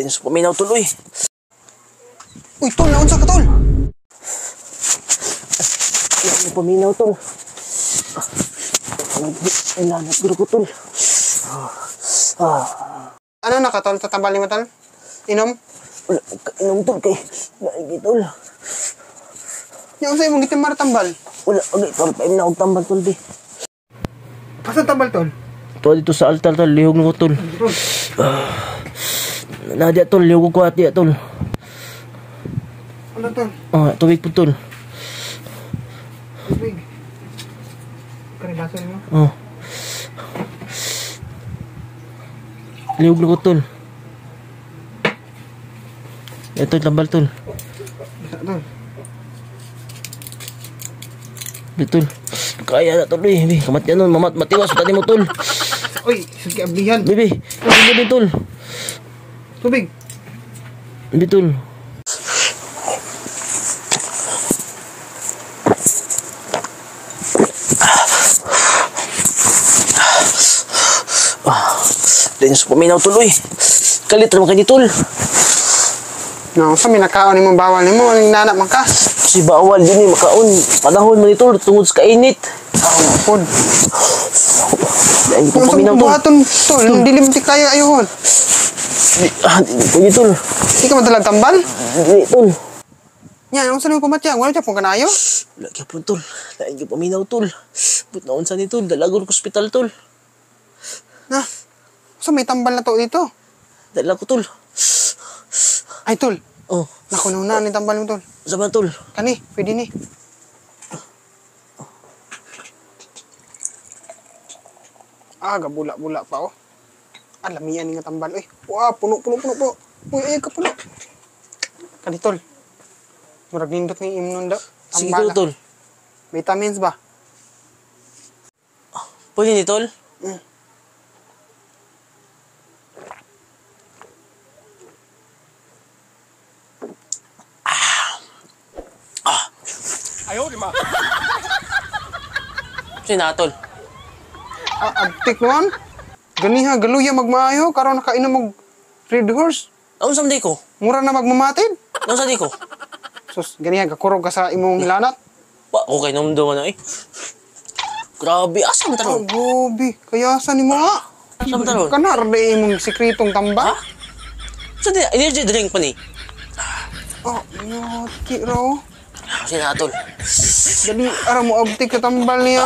Dennis paminaw tuloy. Uy, tol, naunsa ka, tol? Yan paminaw tol. Ilanat guro ko tol. Ano na ka, tol? Tatambal mo, tol? Inom? Wala kainom tol kay laigi tol. Yung sa'yo mong gitimar tambal. Wala agay tol paim na og tambal tol di. Pasan tambal, tol? Tuwa dito sa altar tol, lihog na ko tol. Nadia tol, lihog ko ati tol. Ano, tol? Tubig po tol. Tubig. Karibasan mo? Lihog na ko tol. Ito tambal tol. Isa, tol. Betul. Kaya na tol eh. Kamatyan nun, matiwas tadi mo tol. Uy, sige ablihan. Bibi, tubig tol. Tubig. Betul. Dennis paminaw tuloy. Kalit naman kayo tol. No, sa minakaon mo bawal nimo ning nanak man ka. Si bawal din ni makaon. Panahon mo nito tungod sa kainit. Pod. Dahil ko Yung paminaw tol. buhaton, tol, dilim ti kaya ayun. Di ko yun tol. Di ka madalag tambal? Di tol. Yan, ang sanay ko matya, wala siya pong kanayo. Lagi po tol. Dahil ko paminaw tol. But naon sa ni tol. Dalagon ko hospital tol. Na, so may tambal na to dito. Dala ko tol. Ay, tol. Oh. Nakunaw na ni tambal mo, tol. Sama tol. Kani, pwede ni. Gabula-bula pa, oh. Alamian ni nga tambal, eh. Wah, puno po. Uy, ay ka puno. Kani, tol. Murag nindot ni imnon daw. Sige Tambal, tol. vitamins ba? Pwede ni tol? Ayaw, di ma. Sina tol? Abtik naman. Ganiha, galuya magmaayo. Karon nakainom mag Red Horse. Ano sa di ko? Mura na magmamatid. Ano sa di ko? Sus, ganiha, kakurog ka sa imong hilanat. Okay naman daw na eh. Grabe, asam Oh, taron? gobi. Kaya sa ni mo, ha? Asam taron? Kanar na imong sikretong tambal. Sa di, energy drink pa ni? Oh, yoti raw. Sina tol? Jadi, ara mo abtik ka tambal niya.